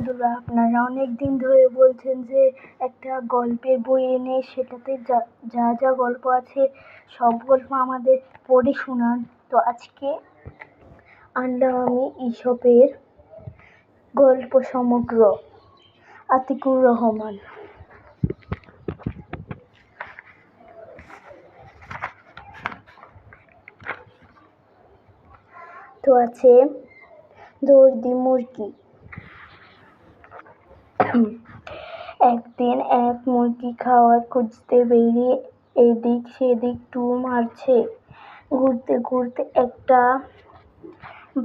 বন্ধুরা, আপনারা অনেকদিন ধরে বলছেন যে একটা গল্পের বই এনে সেটাতে যা যা গল্প আছে সব গল্প আমাদের পড়ে শোনান। তো আজকে আনলাম আমি ঈশপের গল্প সমগ্র, আতিকুর রহমান। তো আছে দর্দি মুরগি। একদিন এক মুরগি খাবার খুঁজতে বেরিয়ে এদিক সেদিক টু মারছে। ঘুরতে ঘুরতে একটা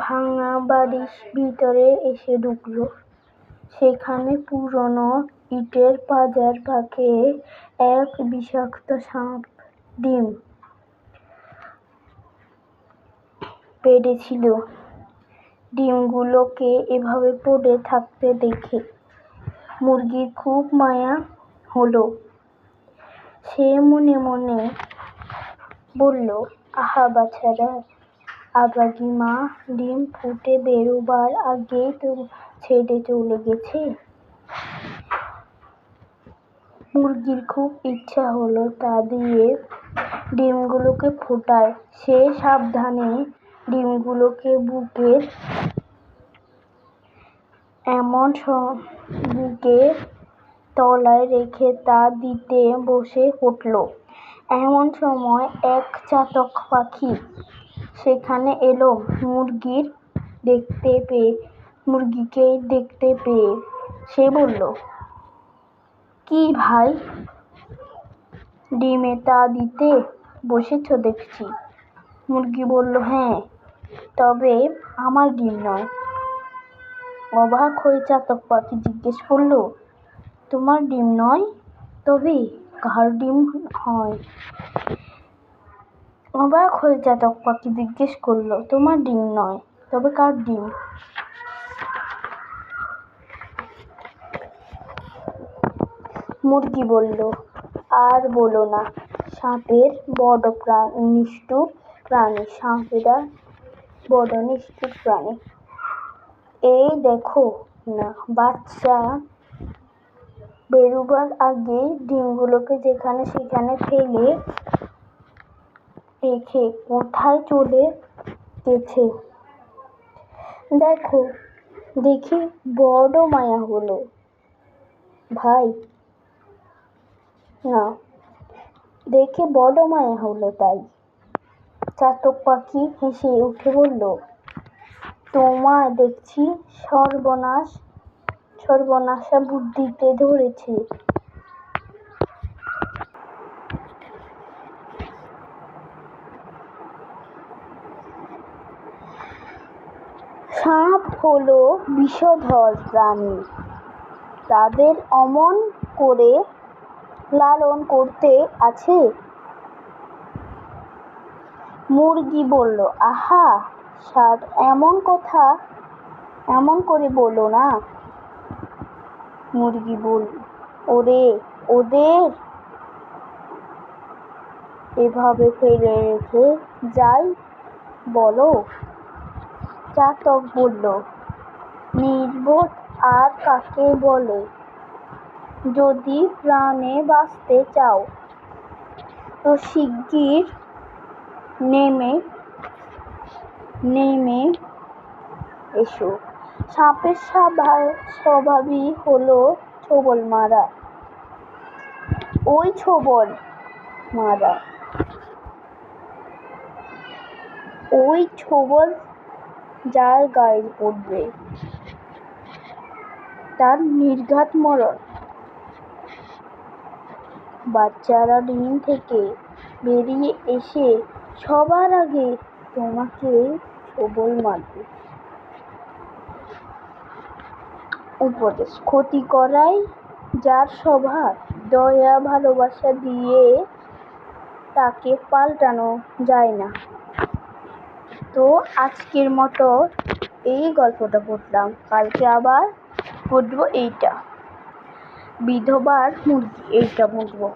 ভাঙা বাড়ির ভিতরে এসে ঢুকলো। সেখানে পুরনো ইটের পাঁজার ফাঁকে এক বিষাক্ত সাপ ডিম পেড়েছিল। ডিমগুলোকে এভাবে পড়ে থাকতে দেখে মুরগির খুব মায়া হলো। সে মনে মনে বলল, আহা বাছারা, আবাগি মা ডিম ফুটে বেরোবার আগেই তো ছেড়ে চলে গেছে। মুরগির খুব ইচ্ছা হলো তা দিয়ে ডিমগুলোকে ফোটায়। সে সাবধানে ডিমগুলোকে বুকের তলায় রেখে তা দিতে বসে পড়ল। এমন সময় এক চাতক পাখি সেখানে এলো। মুরগিকে দেখতে পেয়ে সে বলল, কি ভাই, ডিমে তা দিতে বসেছ দেখছি। মুরগি বলল, হ্যাঁ, তবে আমার ডিম নয়। অবাক হয়ে চাতক পাখি জিজ্ঞেস করল, তোমার ডিম নয়, তবে কার ডিম হয়? অবাক হয়ে চাতক পাখি জিজ্ঞেস করল, তোমার ডিম নয়, তবে কার ডিম? মুরগি বলল, আর বলো না, সাপের বড় নিষ্ঠুর প্রাণী। সাপেরা বড় নিষ্ঠুর প্রাণী। এই দেখো না, বাচ্চা বেরোবার আগেই ডিমগুলোকে যেখানে সেখানে ফেলে রেখে কোথায় চলে গেছে। দেখে বড় মায়া হলো ভাই। না, দেখে বড় মায়া হলো তাই। চাতক পাখি হেসে উঠে বলল, তোমায় দেখছি সর্বনাশা বুদ্ধিতে ধরেছে। সাপ হলো বিষধর প্রাণী, তাদের অমন করে লালন করতে আছে? মুরগি বলল, আহা ষাট, এমন করে বলো না। মুরগি বলল, ওদের এভাবে ফেলে রেখে যাই বলো? চাতক বলল, নির্বোধ আর কাকে বলে? যদি প্রাণে বাঁচতে চাও তো শিগগির নেমে এসো। সাপের স্বভাবই হলো ছোবল মারা। ওই ছোবল যার গায়ে পড়বে তার নির্ঘাত মরণ। বাচ্চারা ডিম থেকে বেরিয়ে এসে সবার আগে তোমাকে ছোবল মারবে। উপদেশ, ক্ষতি করাই যার স্বভাব, দয়া ভালোবাসা দিয়ে তাকে পাল্টানো যায় না। তো আজকের মতো এই গল্পটা পড়লাম, কালকে আবার পড়বো এইটা, বিধবার মুরগি, এইটা পড়বো।